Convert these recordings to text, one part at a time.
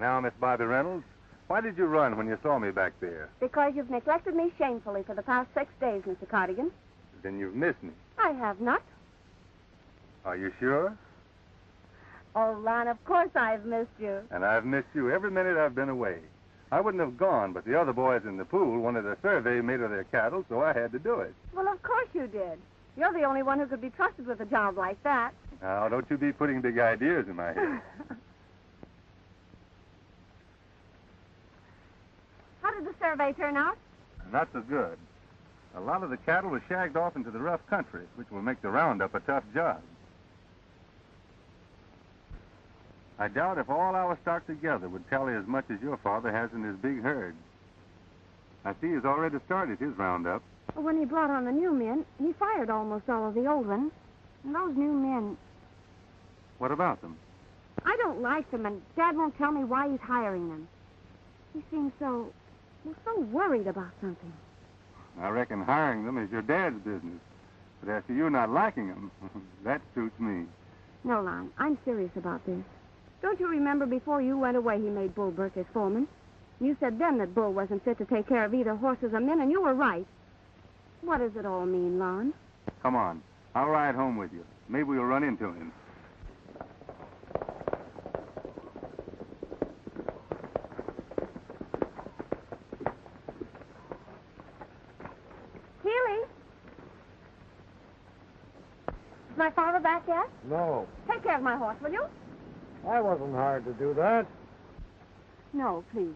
Now, Miss Bobby Reynolds, why did you run when you saw me back there? Because you've neglected me shamefully for the past 6 days, Mr. Cardigan. Then you've missed me. I have not. Are you sure? Oh, Lon, of course I've missed you. And I've missed you every minute I've been away. I wouldn't have gone, but the other boys in the pool wanted a survey made of their cattle, so I had to do it. Well, of course you did. You're the only one who could be trusted with a job like that. Now, don't you be putting big ideas in my head. How did the survey turn out? Not so good. A lot of the cattle was shagged off into the rough country, which will make the roundup a tough job. I doubt if all our stock together would tally as much as your father has in his big herd. I see he's already started his roundup. When he brought on the new men, he fired almost all of the old ones. And those new men... What about them? I don't like them, and Dad won't tell me why he's hiring them. He seems so worried about something. I reckon hiring them is your dad's business. But as to you not liking them, that suits me. No, Lon, I'm serious about this. Don't you remember before you went away he made Bull Burke his foreman? You said then that Bull wasn't fit to take care of either horses or men, and you were right. What does it all mean, Lon? Come on. I'll ride home with you. Maybe we'll run into him. Healy? Is my father back yet? No, Take care of my horse, will you? I wasn't hired to do that. No, please.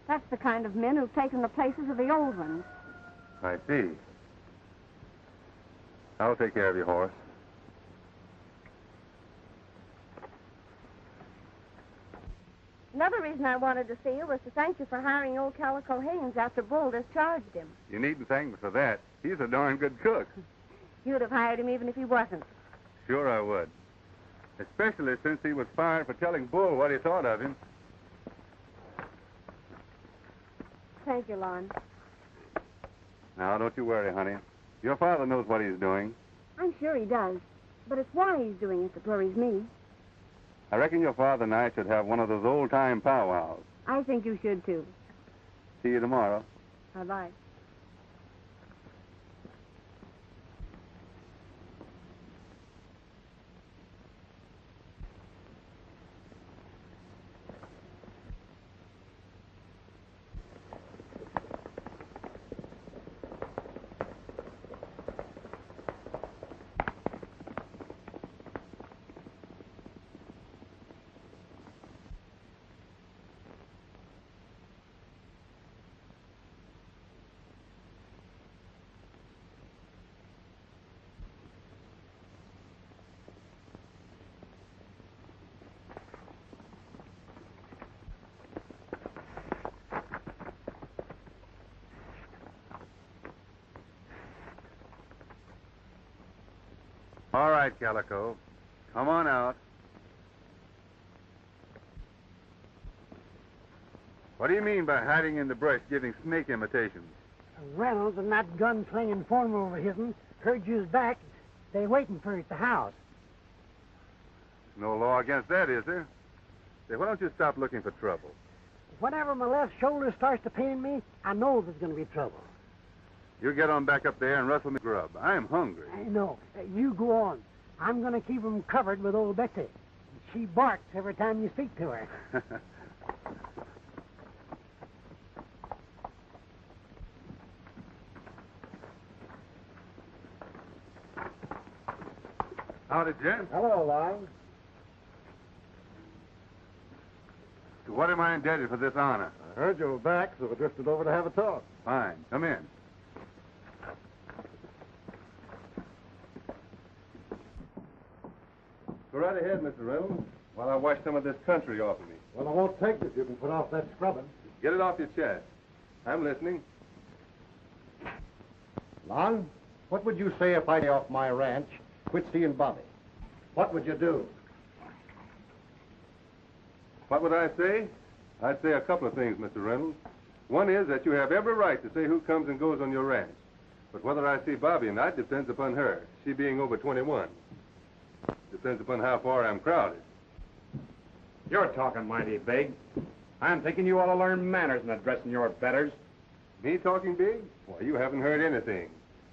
That's the kind of men who've taken the places of the old ones. I see. I'll take care of your horse. Another reason I wanted to see you was to thank you for hiring old Calico Haynes after Bull discharged him. You needn't thank me for that. He's a darn good cook. You'd have hired him even if he wasn't. Sure I would. Especially since he was fired for telling Bull what he thought of him. Thank you, Lon. Now, don't you worry, honey. Your father knows what he's doing. I'm sure he does. But it's why he's doing it that worries me. I reckon your father and I should have one of those old-time powwows. I think you should, too. See you tomorrow. Bye-bye. All right, Calico. Come on out. What do you mean by hiding in the brush giving snake imitations? Reynolds and that gun-slinging foreman over his'n heard you's back. They waiting for you at the house. No law against that, is there? Say, why don't you stop looking for trouble? Whenever my left shoulder starts to pain me, I know there's going to be trouble. You get on back up there and rustle me grub. I'm hungry. I know. You go on. I'm going to keep 'em covered with old Betsy. She barks every time you speak to her. Howdy, Jen. Hello, Lon. To what am I indebted for this honor? I heard you were back, so I drifted over to have a talk. Fine. Come in. Go right ahead, Mr. Reynolds, while I wash some of this country off of me. Well, I won't take this. You can put off that scrubbing. Get it off your chest. I'm listening. Lon, what would you say if I lay off my ranch, quit seeing Bobby? What would you do? What would I say? I'd say a couple of things, Mr. Reynolds. One is that you have every right to say who comes and goes on your ranch. But whether I see Bobby or not depends upon her, she being over 21. Depends upon how far I'm crowded. You're talking mighty big. I'm thinking you ought to learn manners in addressing your betters. Me talking big? Why, you haven't heard anything.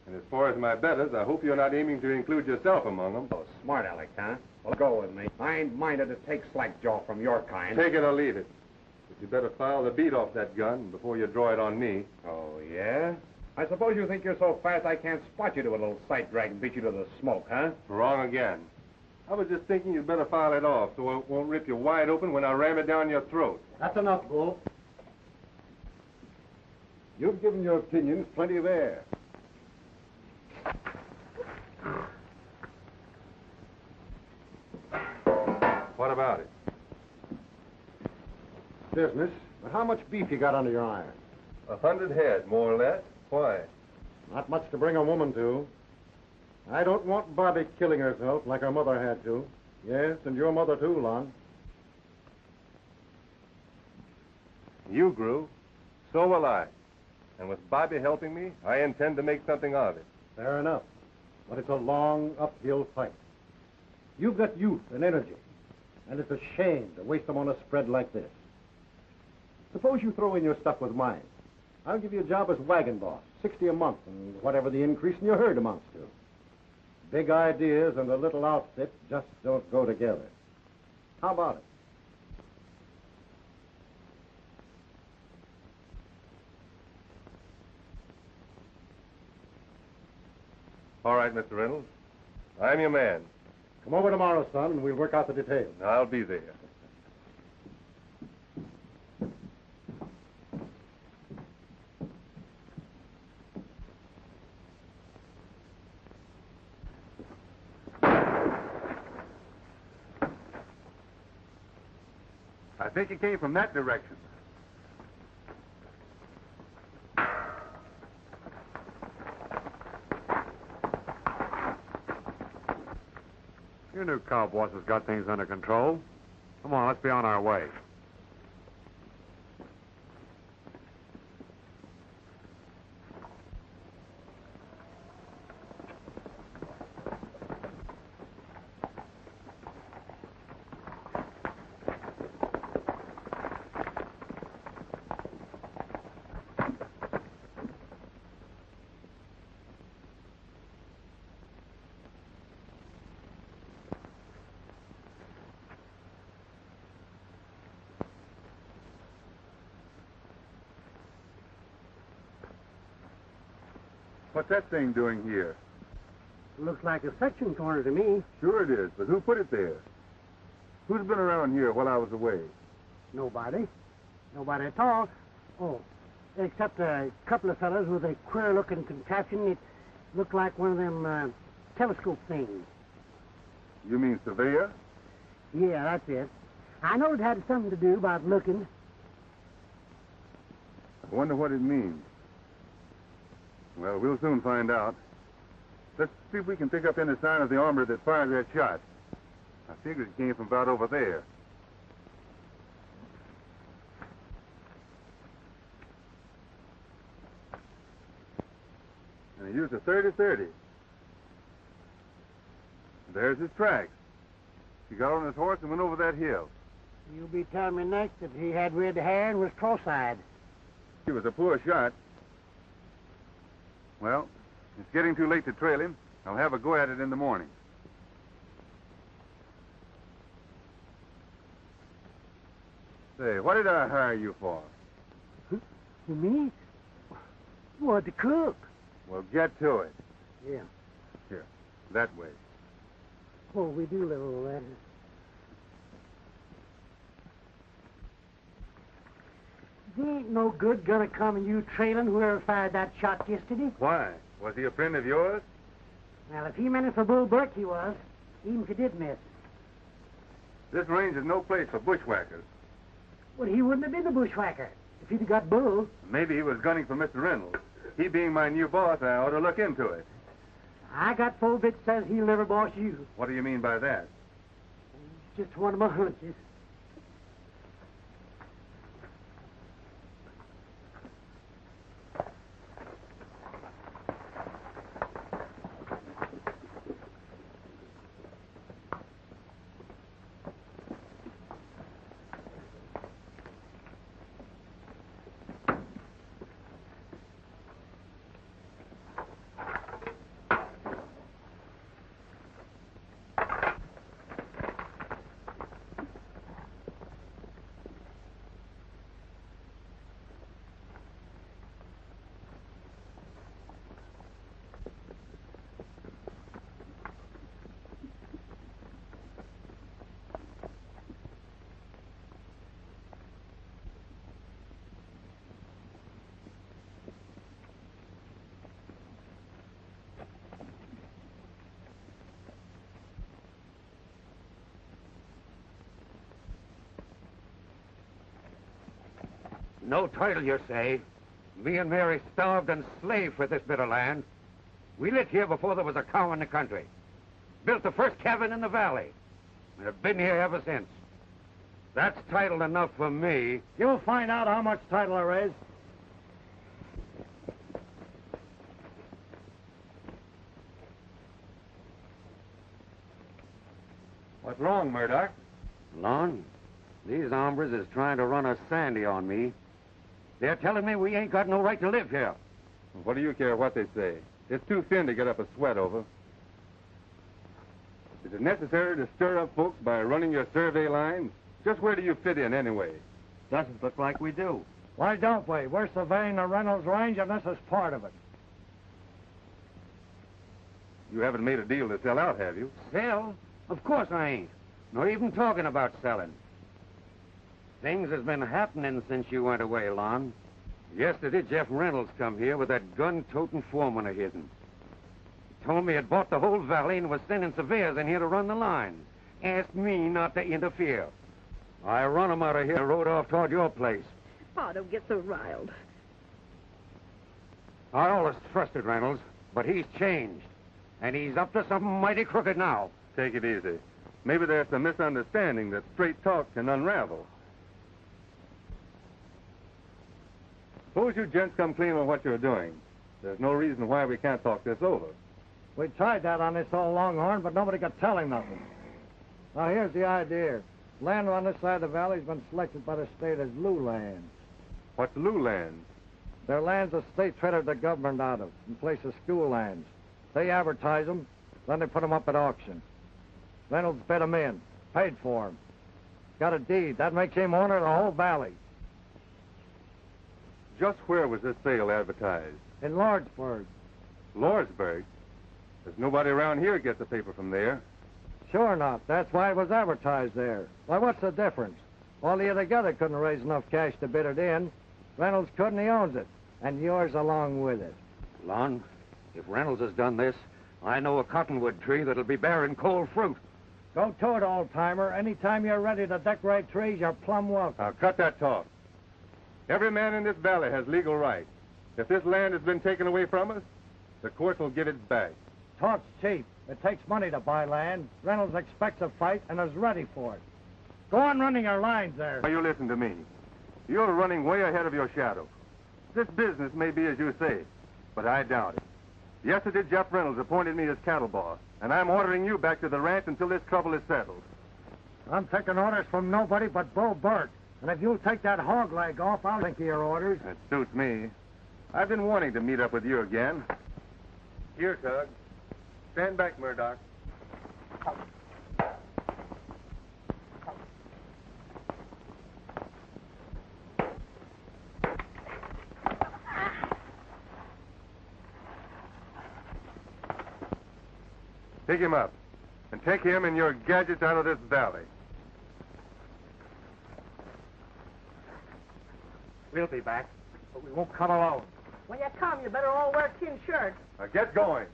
And as far as my betters, I hope you're not aiming to include yourself among them. Oh, smart aleck, huh? Well, go with me. I ain't minded to take slackjaw from your kind. Take it or leave it. But you better file the beat off that gun before you draw it on me. Oh, yeah? I suppose you think you're so fast I can't spot you to a little sight drag and beat you to the smoke, huh? Wrong again. I was just thinking you'd better file it off so it won't rip you wide open when I ram it down your throat. That's enough, Bull. You've given your opinions plenty of air. What about it? Business. But how much beef you got under your iron? 100 head, more or less. Why? Not much to bring a woman to. I don't want Bobby killing herself like her mother had to. Yes, and your mother too, Lon. You grew. So will I. And with Bobby helping me, I intend to make something of it. Fair enough. But it's a long uphill fight. You've got youth and energy. And it's a shame to waste them on a spread like this. Suppose you throw in your stuff with mine. I'll give you a job as wagon boss, 60 a month, and whatever the increase in your herd amounts to. Big ideas and a little outfit just don't go together. How about it? All right, Mr. Reynolds. I'm your man. Come over tomorrow, son, and we'll work out the details. I'll be there. I think it came from that direction. You new cowboys has got things under control. Come on, let's be on our way. What's that thing doing here? Looks like a section corner to me. Sure it is, but who put it there? Who's been around here while I was away? Nobody. Nobody at all. Oh, except a couple of fellows with a queer-looking contraption. It looked like one of them telescope things. You mean surveyor? Yeah, that's it. I know it had something to do about looking. I wonder what it means. Well, we'll soon find out. Let's see if we can pick up any sign of the armor that fired that shot. I figured it came from about over there. And he used a 30-30. There's his tracks. He got on his horse and went over that hill. You'll be telling me next that he had red hair and was cross-eyed. He was a poor shot. Well, it's getting too late to trail him. I'll have a go at it in the morning. Say, what did I hire you for? For me? What, to cook? Well, get to it. Yeah. Here, that way. Oh, we do live over there. There ain't no good gonna come and you trailing whoever fired that shot yesterday. Why? Was he a friend of yours? Well, if he meant it for Bull Burke, he was. Even if he did miss. This range is no place for bushwhackers. Well, he wouldn't have been the bushwhacker if he'd have got Bull. Maybe he was gunning for Mr. Reynolds. He being my new boss, I ought to look into it. I got full bit says he'll never boss you. What do you mean by that? It's just one of my hunches. No title, you say? Me and Mary starved and slaved for this bit of land. We lived here before there was a cow in the country. Built the first cabin in the valley. And have been here ever since. That's title enough for me. You'll find out how much title there is. What's wrong, Murdoch? Lon, these hombres is trying to run a sandy on me. They're telling me we ain't got no right to live here. What do you care what they say? It's too thin to get up a sweat over. Is it necessary to stir up folks by running your survey lines? Just where do you fit in, anyway? Doesn't look like we do. Why don't we? We're surveying the Reynolds Range, and this is part of it. You haven't made a deal to sell out, have you? Sell? Of course I ain't. Nor even talking about selling. Things has been happening since you went away, Lon. Yesterday, Jeff Reynolds come here with that gun-toting foreman of his'n. He told me he'd bought the whole valley and was sending surveyors in here to run the lines. Asked me not to interfere. I run him out of here and rode off toward your place. Pa, don't get so riled. I always trusted Reynolds, but he's changed. And he's up to something mighty crooked now. Take it easy. Maybe there's some misunderstanding that straight talk can unravel. Suppose you gents come clean on what you're doing. There's no reason why we can't talk this over. We tried that on this old Longhorn, but nobody could tell him nothing. Now, here's the idea. Land on this side of the valley's been selected by the state as Lou land. What's Lou land? They're lands the state traded the government out of in place of school lands. They advertise them, then they put them up at auction. Reynolds bid them in, paid for them. Got a deed. That makes him owner of the whole valley. Just where was this sale advertised? In Lordsburg. Lordsburg? There's nobody around here gets a paper from there. Sure not. That's why it was advertised there. Why, what's the difference? All of you together couldn't raise enough cash to bid it in. Reynolds couldn't, he owns it. And yours along with it. Lon, if Reynolds has done this, I know a cottonwood tree that'll be bearing cold fruit. Go to it, old-timer. Anytime you're ready to decorate trees, you're plumb welcome. Now, cut that talk. Every man in this valley has legal right. If this land has been taken away from us, the courts will give it back. Talk's cheap. It takes money to buy land. Reynolds expects a fight and is ready for it. Go on running your lines there. Now, you listen to me. You're running way ahead of your shadow. This business may be as you say, but I doubt it. Yesterday, Jeff Reynolds appointed me as cattle boss, and I'm ordering you back to the ranch until this trouble is settled. I'm taking orders from nobody but Bull Burke. And if you'll take that hog leg off, I'll think of your orders. That suits me. I've been wanting to meet up with you again. Here, Tug. Stand back, Murdoch. Pick him up, and take him and your gadgets out of this valley. We'll be back, but we won't come alone. When you come, you better all wear tin shirts. Now get going.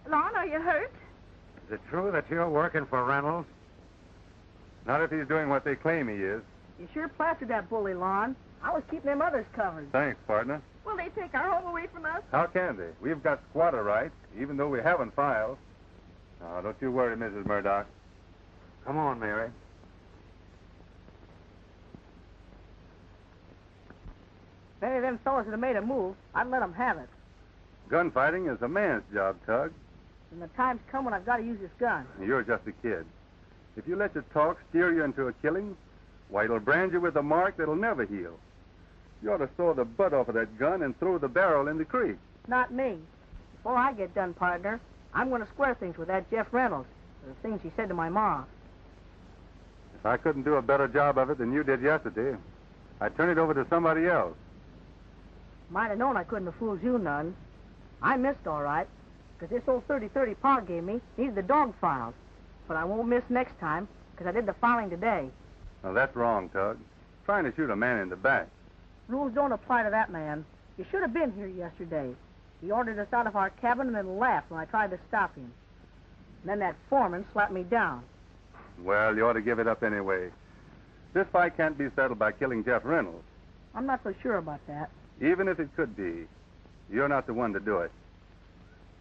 Lon, are you hurt? Is it true that you're working for Reynolds? Not if he's doing what they claim he is. You sure plastered that bully, Lon. I was keeping them others covered. Thanks, partner. Will they take our home away from us? How can they? We've got squatter rights, even though we haven't filed. Now, don't you worry, Mrs. Murdoch. Come on, Mary. If any of them fellas had made a move, I'd let them have it. Gunfighting is a man's job, Tug. And the time's come when I've got to use this gun. You're just a kid. If you let your talk steer you into a killing, why, it'll brand you with a mark that'll never heal. You ought to saw the butt off of that gun and throw the barrel in the creek. Not me. Before I get done, partner, I'm going to square things with that Jeff Reynolds for the things he said to my ma. If I couldn't do a better job of it than you did yesterday, I'd turn it over to somebody else. Might have known I couldn't have fooled you none. I missed all right, because this old 30-30 Pa gave me needs the dog files. But I won't miss next time, because I did the filing today. Now, that's wrong, Tug. Trying to shoot a man in the back. Rules don't apply to that man. You should have been here yesterday. He ordered us out of our cabin and then laughed when I tried to stop him. And then that foreman slapped me down. Well, you ought to give it up anyway. This fight can't be settled by killing Jeff Reynolds. I'm not so sure about that. Even if it could be, you're not the one to do it.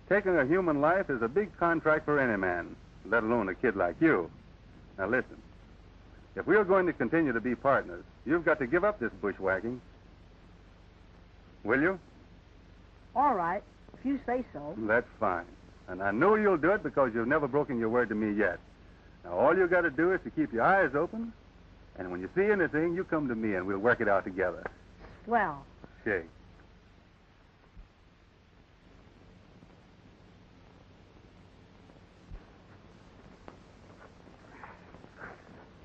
Taking a human life is a big contract for any man, let alone a kid like you. Now listen, if we're going to continue to be partners, you've got to give up this bushwhacking. Will you? All right, if you say so. That's fine. And I know you'll do it because you've never broken your word to me yet. Now, all you got to do is to keep your eyes open, and when you see anything, you come to me and we'll work it out together. Swell. Shake.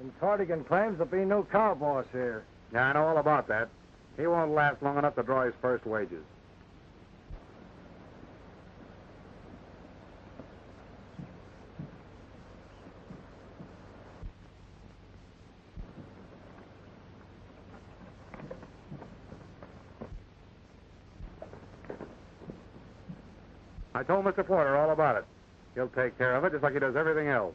And Cardigan claims there'll be no cow boss here. Yeah, I know all about that. He won't last long enough to draw his first wages. I told Mr. Porter all about it. He'll take care of it just like he does everything else.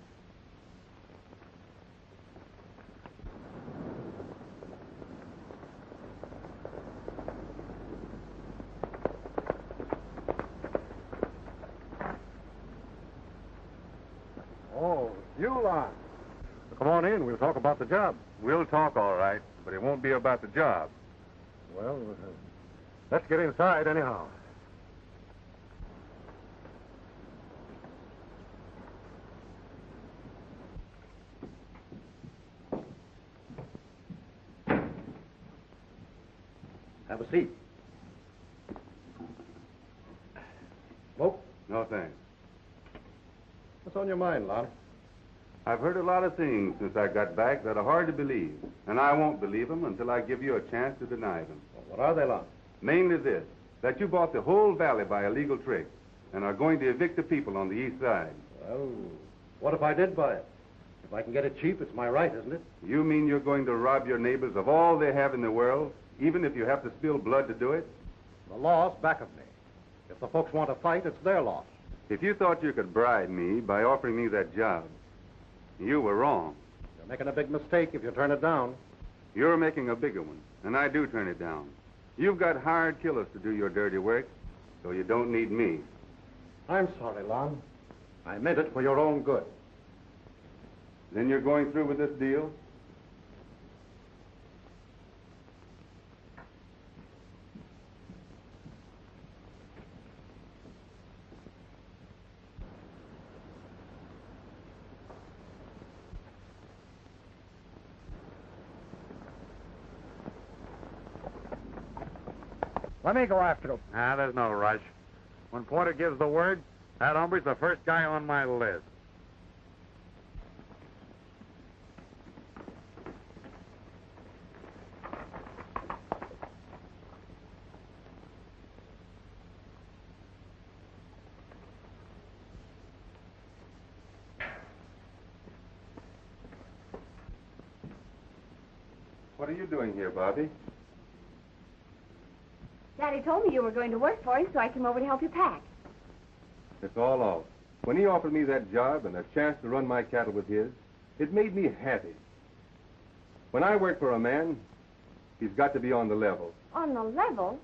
Oh, you lot. Come on in. We'll talk about the job. We'll talk all right, but it won't be about the job. Well, let's get inside anyhow. Have a seat. Smoke? No thanks. What's on your mind, Lon? I've heard a lot of things since I got back that are hard to believe, and I won't believe them until I give you a chance to deny them. What are they, Lon? Mainly this, that you bought the whole valley by illegal trick and are going to evict the people on the east side. Well, what if I did buy it? If I can get it cheap, it's my right, isn't it? You mean you're going to rob your neighbors of all they have in the world, even if you have to spill blood to do it? The law's back of me. If the folks want to fight, it's their loss. If you thought you could bribe me by offering me that job, you were wrong. You're making a big mistake if you turn it down. You're making a bigger one, and I do turn it down. You've got hired killers to do your dirty work, so you don't need me. I'm sorry, Lon. I meant it for your own good. Then you're going through with this deal? Let me go after him. Ah, there's no rush. When Porter gives the word, that hombre's the first guy on my list. What are you doing here, Bobby? Daddy told me you were going to work for him, so I came over to help you pack. It's all off. When he offered me that job and a chance to run my cattle with his, it made me happy. When I work for a man, he's got to be on the level. On the level?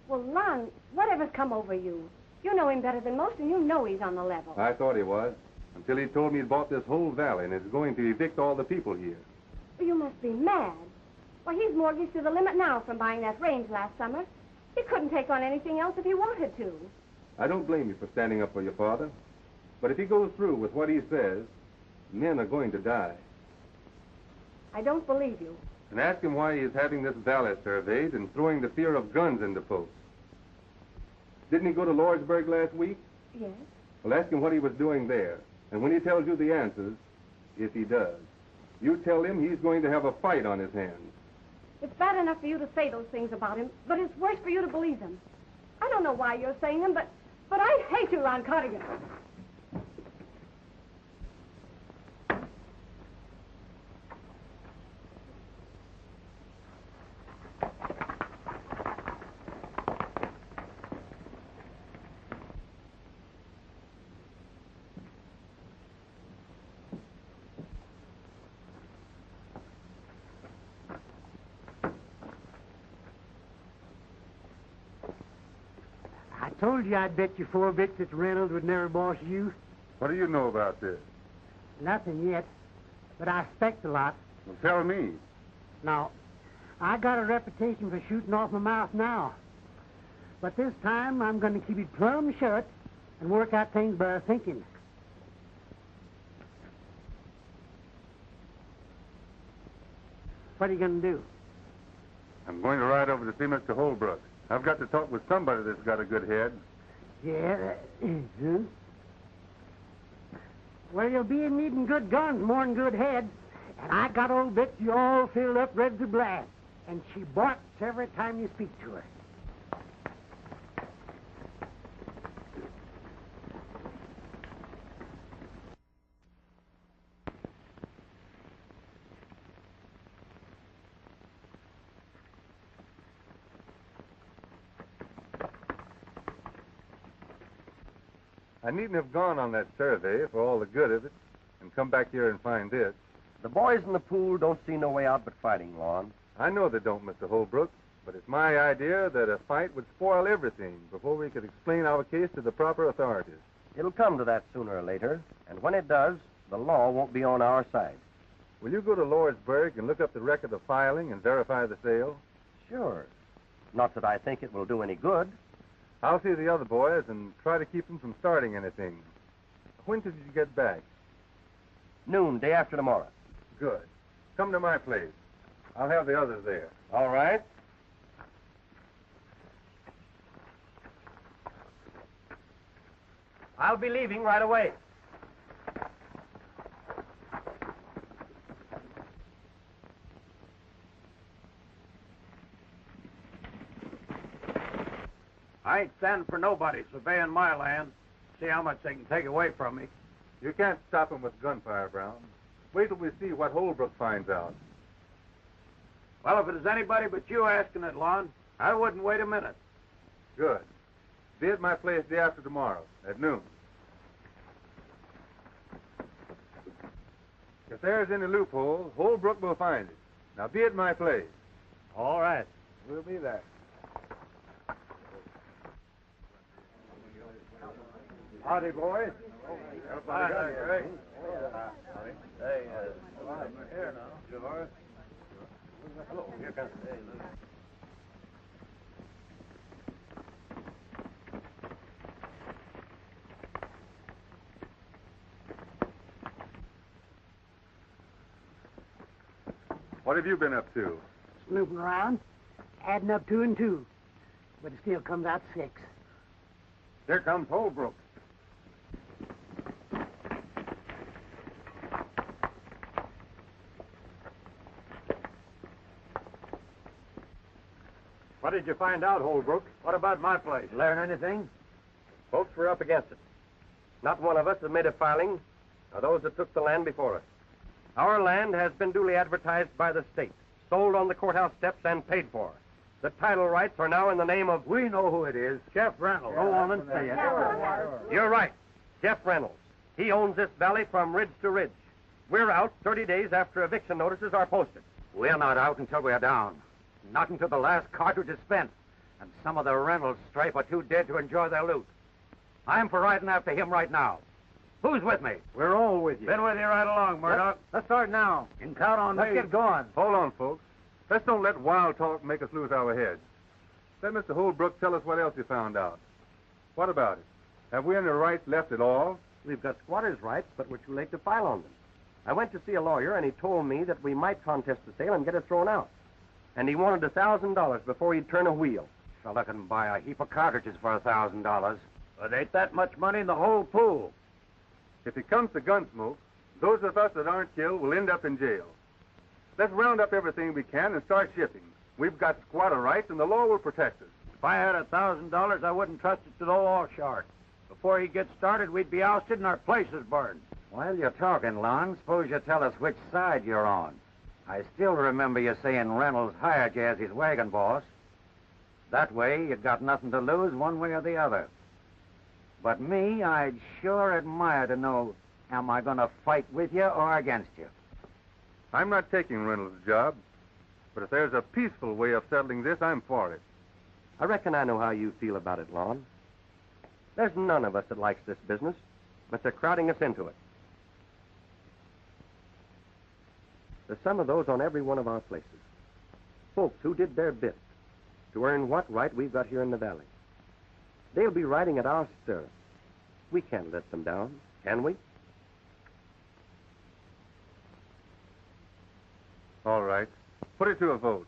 Well, Lon, whatever's come over you? You know him better than most, and you know he's on the level. I thought he was, until he told me he'd bought this whole valley and is going to evict all the people here. Well, you must be mad. Why, he's mortgaged to the limit now from buying that range last summer. He couldn't take on anything else if he wanted to. I don't blame you for standing up for your father, but if he goes through with what he says, men are going to die. I don't believe you. And ask him why he is having this valley surveyed and throwing the fear of guns into folks. Didn't he go to Lordsburg last week? Yes. Well, ask him what he was doing there. And when he tells you the answers, if he does, you tell him he's going to have a fight on his hands. It's bad enough for you to say those things about him, but it's worse for you to believe them. I don't know why you're saying them, but I hate you, Ron Cardigan. Told you I'd bet you 4 bits that Reynolds would never boss you. What do you know about this? Nothing yet, but I expect a lot. Well, tell me. Now, I got a reputation for shooting off my mouth now. But this time, I'm going to keep it plumb shut and work out things by thinking. What are you going to do? I'm going to ride over to see Mr. Holbrook. I've got to talk with somebody that's got a good head. Yeah, Well, you'll be in needing good guns more than good heads. And I got old Betsy all filled up ready to blast. And she barks every time you speak to her. I needn't have gone on that survey for all the good of it and come back here and find this. The boys in the pool don't see no way out but fighting, Lon. I know they don't, Mr. Holbrook, but it's my idea that a fight would spoil everything before we could explain our case to the proper authorities. It'll come to that sooner or later, and when it does, the law won't be on our side. Will you go to Lordsburg and look up the record of filing and verify the sale? Sure. Not that I think it will do any good. I'll see the other boys and try to keep them from starting anything. When did you get back? Noon, day after tomorrow. Good. Come to my place. I'll have the others there. All right. I'll be leaving right away. I ain't standing for nobody surveying my land. See how much they can take away from me. You can't stop them with gunfire, Brown. Wait till we see what Holbrook finds out. Well, if it is anybody but you asking it, Lon, I wouldn't wait a minute. Good. Be at my place day after tomorrow at noon. If there's any loophole, Holbrook will find it. Now be at my place. All right. We'll be there. Howdy, boys. Everybody got here, right? Hey, here now. Sure. Hello, here comes. What have you been up to? Snooping around, adding up 2 and 2. But it still comes out 6. Here comes Holbrook. What did you find out, Holbrook? What about my place? Learn anything? Folks were up against it. Not one of us has made a filing, or those that took the land before us. Our land has been duly advertised by the state, sold on the courthouse steps, and paid for. The title rights are now in the name of... We know who it is. Jeff Reynolds. Go on and say it. You're right. Jeff Reynolds. He owns this valley from ridge to ridge. We're out 30 days after eviction notices are posted. We're not out until we're down. Not until the last cartridge is spent. And some of the Reynolds stripe are too dead to enjoy their loot. I'm for riding after him right now. Who's with me? We're all with you. Been with you right along, Murdoch. Let's start now. You can count on me. Let's get going. Hold on, folks. Let's don't let wild talk make us lose our heads. Let Mr. Holbrook tell us what else he found out. What about it? Have we any rights left at all? We've got squatters' rights, but we're too late to file on them. I went to see a lawyer, and he told me that we might contest the sale and get it thrown out. And he wanted $1,000 before he'd turn a wheel. Fella can buy a heap of cartridges for $1,000. But ain't that much money in the whole pool. If it comes to gunsmoke, those of us that aren't killed will end up in jail. Let's round up everything we can and start shipping. We've got squatter rights, and the law will protect us. If I had $1,000, I wouldn't trust it to the law shark. Before he gets started, we'd be ousted and our places burned. While you're talking, Lon, suppose you tell us which side you're on. I still remember you saying Reynolds hired you as his wagon boss. That way, you got nothing to lose one way or the other. But me, I'd sure admire to know, am I going to fight with you or against you? I'm not taking Reynolds' job, but if there's a peaceful way of settling this, I'm for it. I reckon I know how you feel about it, Lon. There's none of us that likes this business, but they're crowding us into it. There's some of those on every one of our places. Folks who did their bit to earn what right we've got here in the valley. They'll be riding at our stirrup. We can't let them down, can we? All right. Put it to a vote.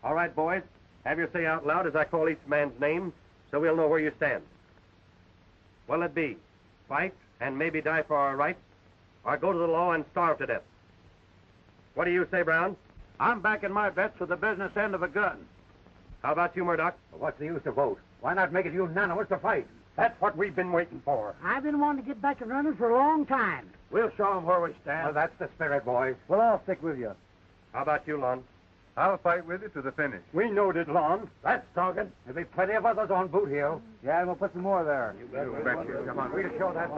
All right, boys. Have your say out loud as I call each man's name, so we'll know where you stand. What'll it be? Fight and maybe die for our rights, or go to the law and starve to death? What do you say, Brown? I'm backing my bets for the business end of a gun. How about you, Murdoch? What's the use to vote? Why not make it unanimous to fight? That's what we've been waiting for. I've been wanting to get back and running for a long time. We'll show them where we stand. Well, that's the spirit, boys. Well, I'll stick with you. How about you, Lon? I'll fight with you to the finish. We knowed it, Lon. That's talking. There'll be plenty of others on Boothill. Yeah, we'll put some more there. You betcha. Come on. We'll show that.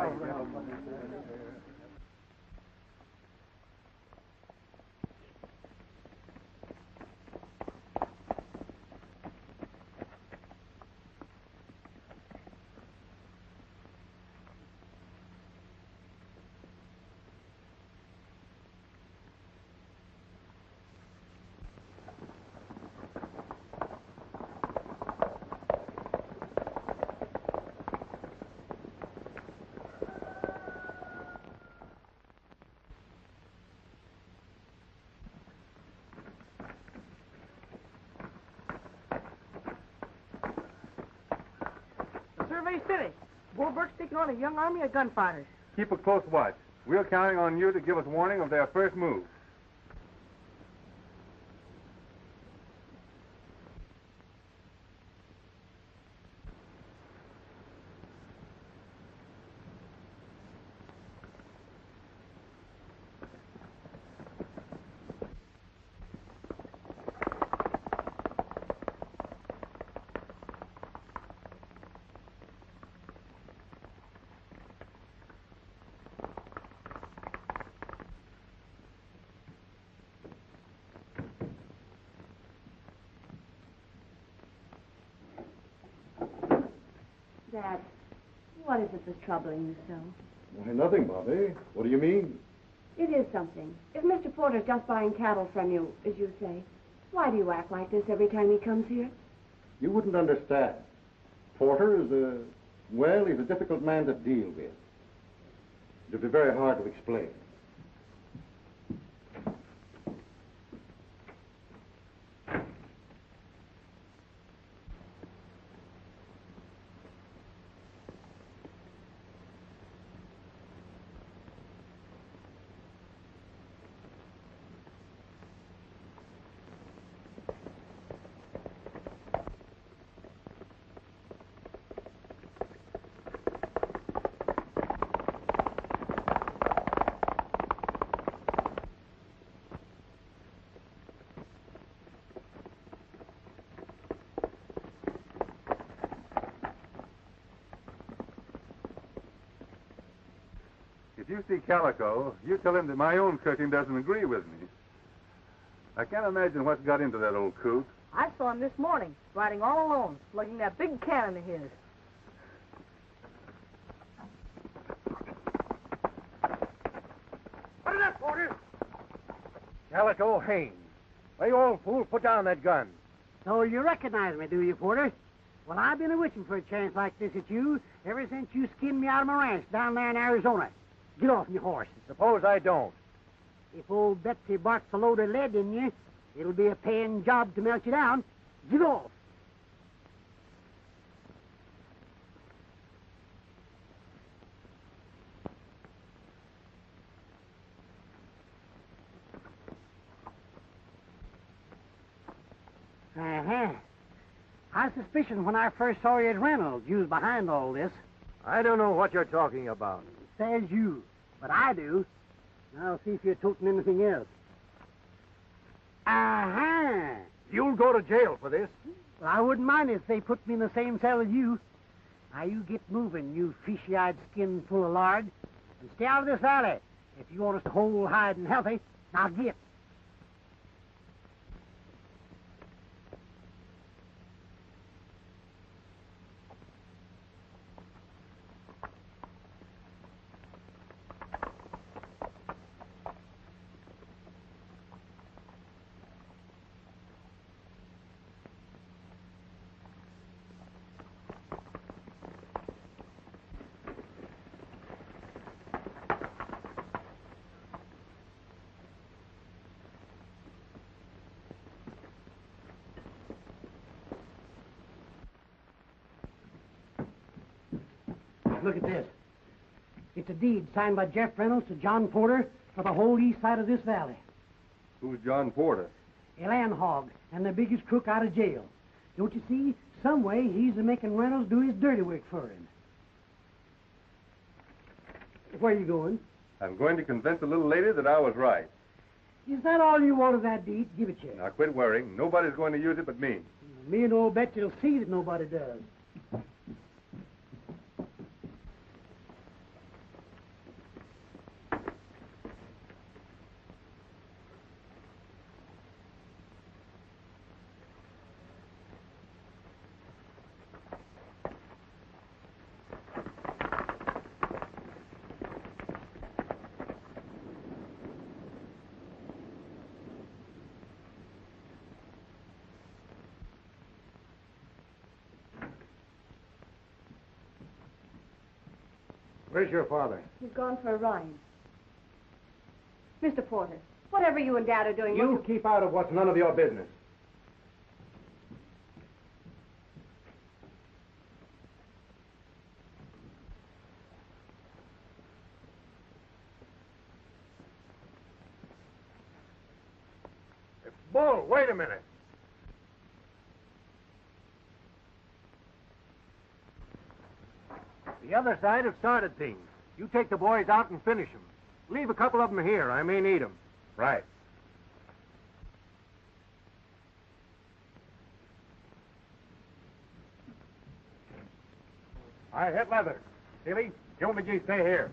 Survey City. Bullberg's taking on a young army of gunfighters. Keep a close watch. We're counting on you to give us warning of their first move. Dad, what is it that's troubling you so? Why, nothing, Bobby. What do you mean? It is something. If Mr. Porter's just buying cattle from you, as you say, why do you act like this every time he comes here? You wouldn't understand. Porter is he's a difficult man to deal with. It'd be very hard to explain. If you see Calico, you tell him that my own cooking doesn't agree with me. I can't imagine what's got into that old coot. I saw him this morning, riding all alone, lugging that big cannon of his. What is that, Porter? Calico Haines. Hey, old fool, put down that gun. So you recognize me, do you, Porter? Well, I've been a-wishing for a chance like this at you ever since you skinned me out of my ranch down there in Arizona. Get off your horse. Suppose I don't. If old Betsy barks a load of lead in you, it'll be a paying job to melt you down. Get off. Uh-huh. I suspicion when I first saw you at Reynolds, you was behind all this. I don't know what you're talking about. Says you, but I do. Now see if you're toting anything else. Uh-huh. You'll go to jail for this. Well, I wouldn't mind if they put me in the same cell as you. Now you get moving, you fishy-eyed skin full of lard, and stay out of this valley. If you want us to whole, hide, and healthy, now get. look at this. It's a deed signed by Jeff Reynolds to John Porter for the whole east side of this valley. Who's John Porter? A land hog and the biggest crook out of jail. Don't you see? Some way he's making Reynolds do his dirty work for him. Where are you going? I'm going to convince the little lady that I was right. Is that all you want of that deed? Give it here. Now quit worrying. Nobody's going to use it but me. Me and old Betsy will see that nobody does. Where's your father? He's gone for a ride. Mr. Porter, whatever you and Dad are doing... You keep out of what's none of your business. Bull, wait a minute. The other side have started things. You take the boys out and finish them. Leave a couple of them here. I may need them. Right. I hit leather. Steely, you McGee stay here.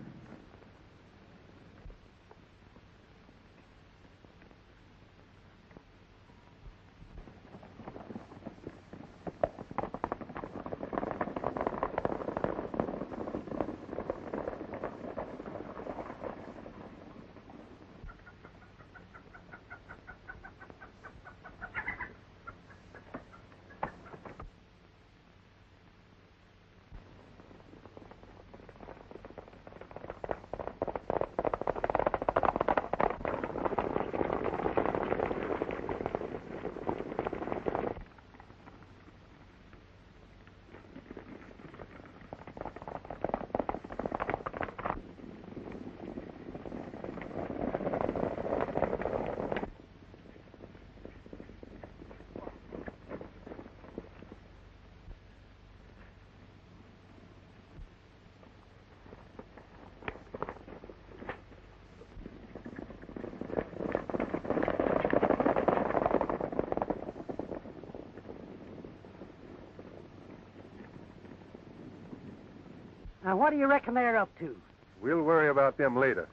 Now, what do you reckon they're up to? We'll worry about them later.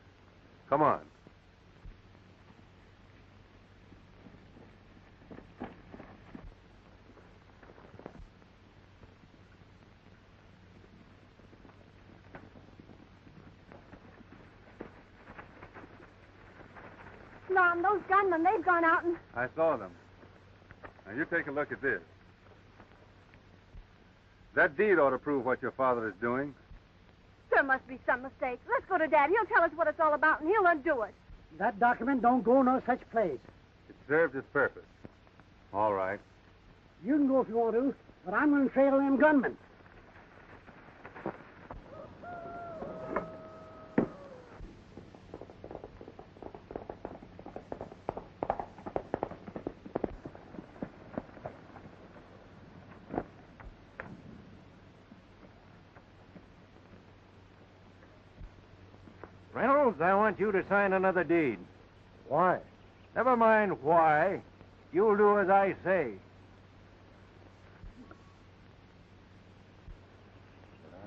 Come on. Mom, those gunmen, they've gone out and... I saw them. Now, you take a look at this. That deed ought to prove what your father is doing. There must be some mistake. Let's go to Dad. He'll tell us what it's all about, and he'll undo it. That document don't go no such place. It served its purpose. All right. You can go if you want to, but I'm going to trail them gunmen. Reynolds, I want you to sign another deed. Why? Never mind why. You'll do as I say.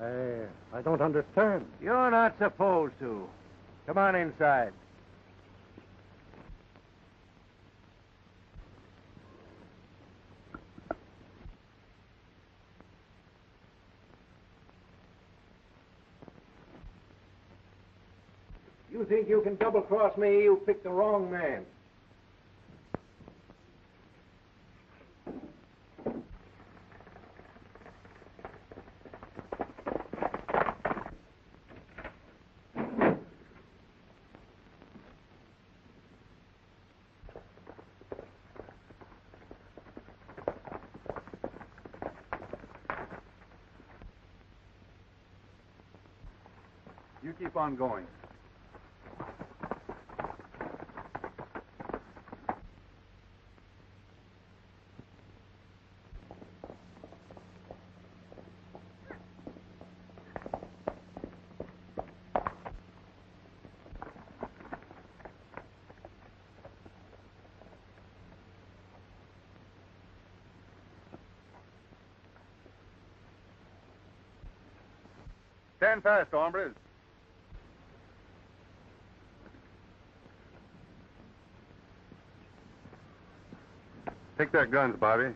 I don't understand. You're not supposed to. Come on inside. You think you can double-cross me? You picked the wrong man. You keep on going. Stand fast, hombres. Take their guns, Bobby.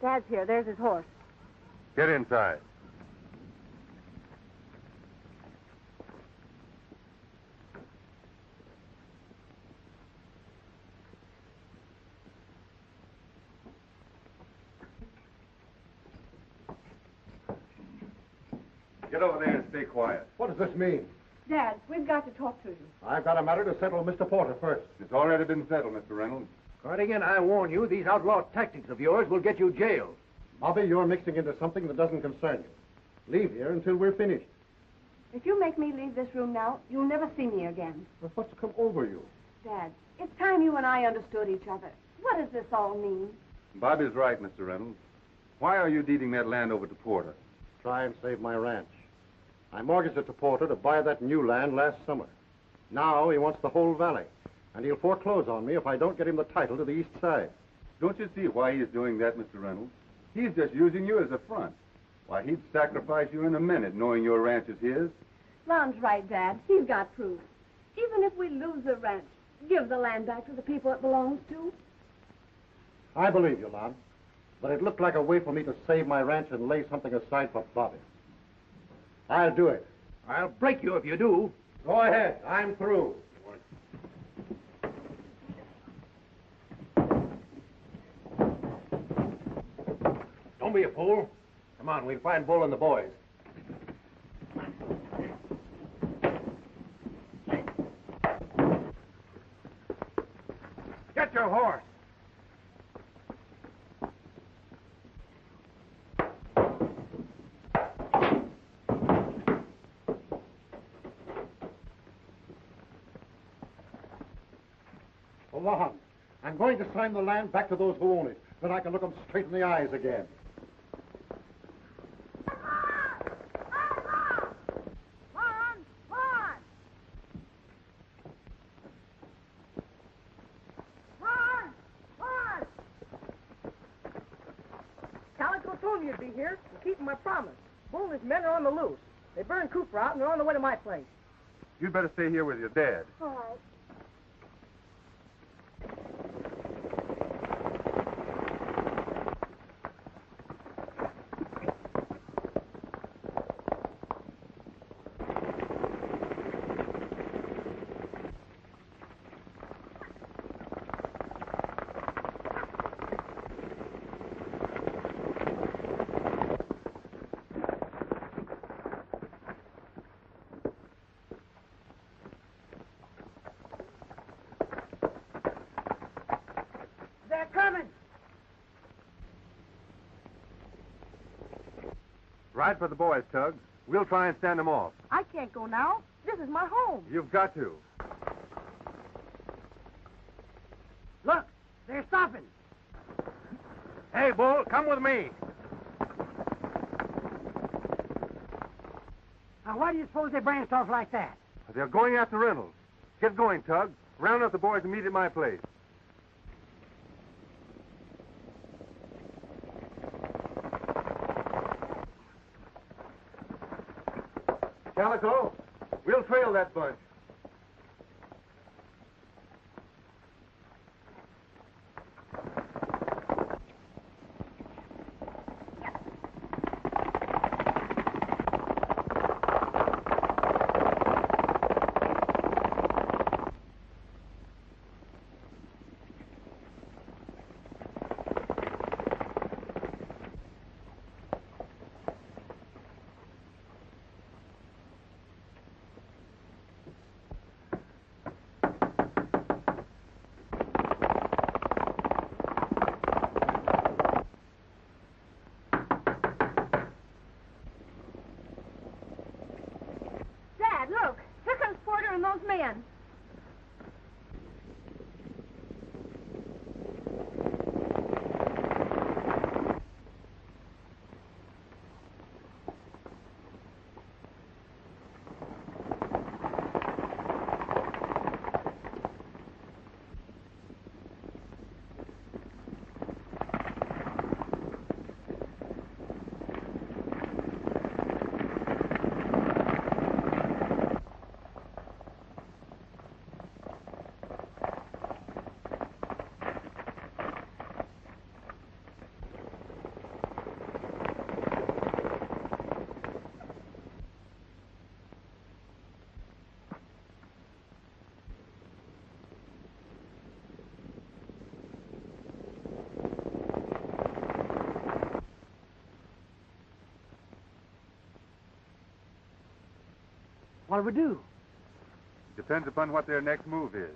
Dad's here. There's his horse. Get inside. Get over there and stay quiet. What does this mean? Dad, we've got to talk to you. I've got a matter to settle with Mr. Porter first. It's already been settled, Mr. Reynolds. Cardigan, I warn you, these outlaw tactics of yours will get you jailed. Bobby, you're mixing into something that doesn't concern you. Leave here until we're finished. If you make me leave this room now, you'll never see me again. Well, what's come over you? Dad, it's time you and I understood each other. What does this all mean? Bobby's right, Mr. Reynolds. Why are you deeding that land over to Porter? Try and save my ranch. I mortgaged it to Porter to buy that new land last summer. Now he wants the whole valley, and he'll foreclose on me if I don't get him the title to the east side. Don't you see why he's doing that, Mr. Reynolds? He's just using you as a front. Why, he'd sacrifice you in a minute knowing your ranch is his. Ron's right, Dad. He's got proof. Even if we lose the ranch, give the land back to the people it belongs to. I believe you, Lon. But it looked like a way for me to save my ranch and lay something aside for Bobby. I'll do it. I'll break you if you do. Go ahead. I'm through. Don't be a fool. Come on, we'll find Bull and the boys. Get your horse. Lon, I'm going to sign the land back to those who own it. Then I can look them straight in the eyes again. Calico told me you'd be here. I'm keeping my promise. Bull and his men are on the loose. They burned Cooper out and they're on the way to my place. You'd better stay here with your dad. All right. They're coming. Ride for the boys, Tug. We'll try and stand them off. I can't go now. This is my home. You've got to. Look, they're stopping. Hey, Bull, come with me. Now, why do you suppose they branched off like that? They're going after Reynolds. Get going, Tug. Round up the boys and meet at my place. Calico, we'll trail that bunch. What do we do? Depends upon what their next move is.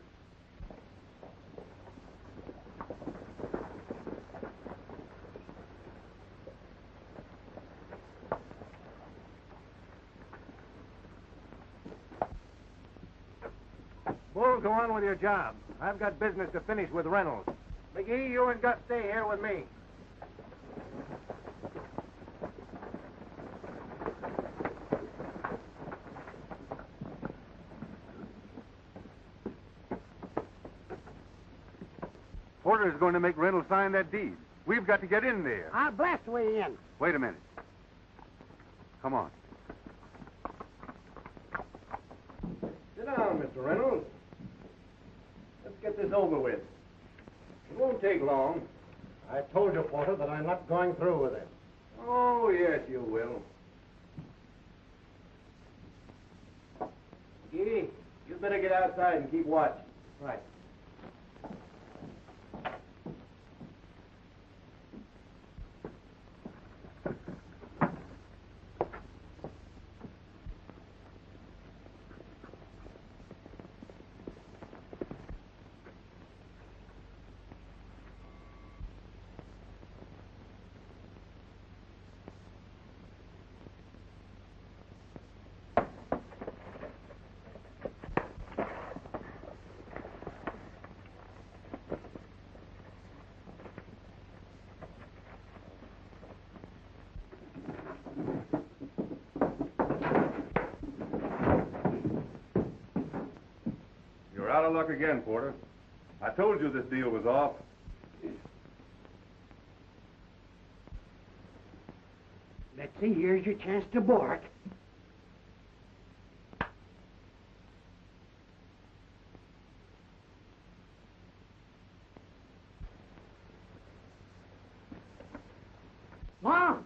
Bull, go on with your job. I've got business to finish with Reynolds. McGee, you and Gus stay here with me. Porter is going to make Reynolds sign that deed. We've got to get in there. I'll blast the way in. Wait a minute. Come on. Sit down, Mr. Reynolds. Let's get this over with. It won't take long. I told you, Porter, that I'm not going through with it. Oh, yes, you will. McGee, you better get outside and keep watch. Right. You're out of luck again, Porter. I told you this deal was off. Let's see, here's your chance to bark. Mom,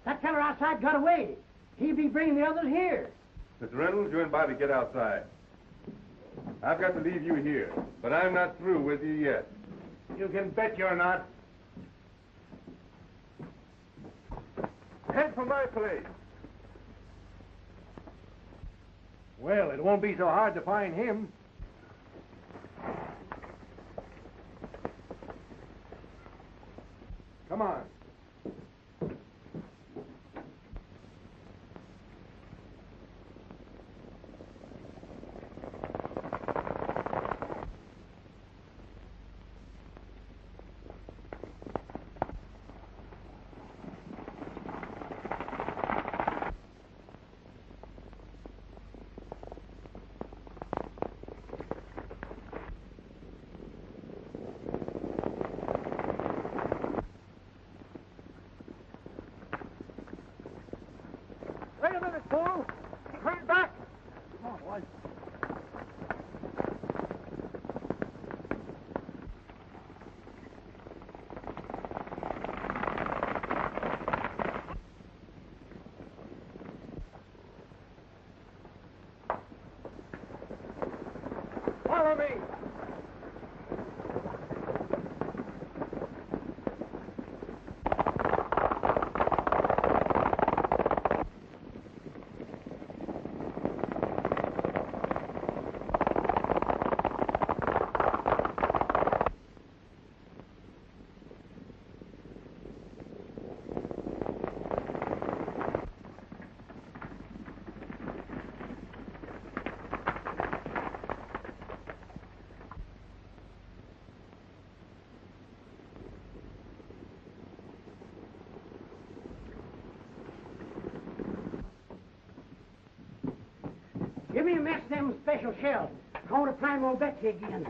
that feller outside got away. He'll be bringing the others here. Mr. Reynolds, you and Bobby get outside. I've got to leave you here, but I'm not through with you yet. You can bet you're not. Head for my place. Well, it won't be so hard to find him. Come on. Wait a minute, fool! Turn back! Come on, boys. Follow me! Give me a mess of them special shells. I want to prime old Betsy again.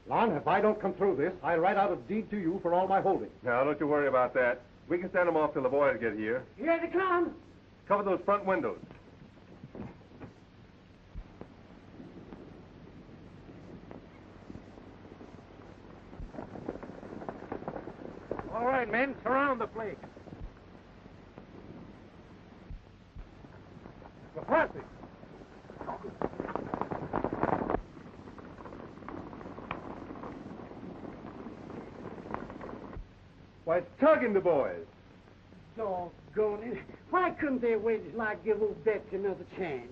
Lon, if I don't come through this, I'll write out a deed to you for all my holdings. Now, don't you worry about that. We can send them off till the boys get here. Here they come. Cover those front windows. All right, men, surround the place. McCarthy. Why, it's tugging the boys. Doggone it. Why couldn't they wait till I give old Betts another chance?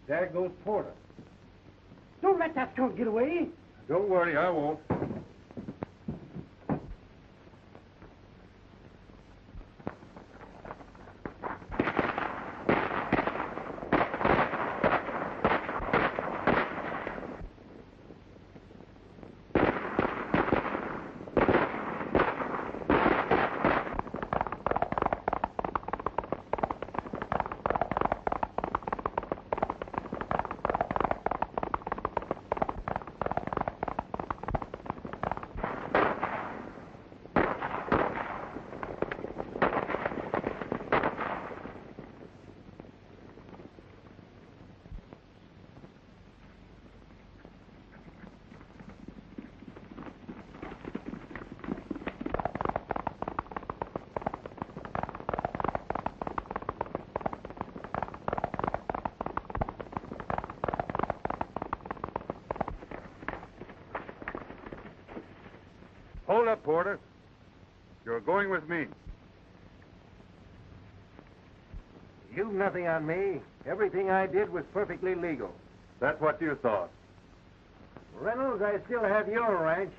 There goes Porter. Don't let that skunk get away. Don't worry, I won't. Hold up, Porter. You're going with me. You've nothing on me. Everything I did was perfectly legal. That's what you thought. Reynolds, I still have your ranch.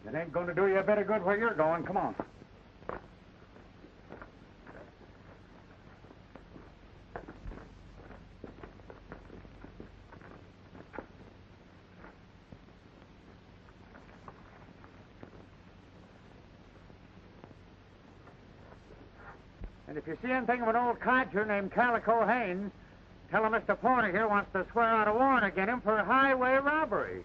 It ain't going to do you a bit of good where you're going. Come on. And if you see anything of an old codger named Calico Haynes, tell him Mr. Porter here wants to swear out a warrant against him for highway robbery.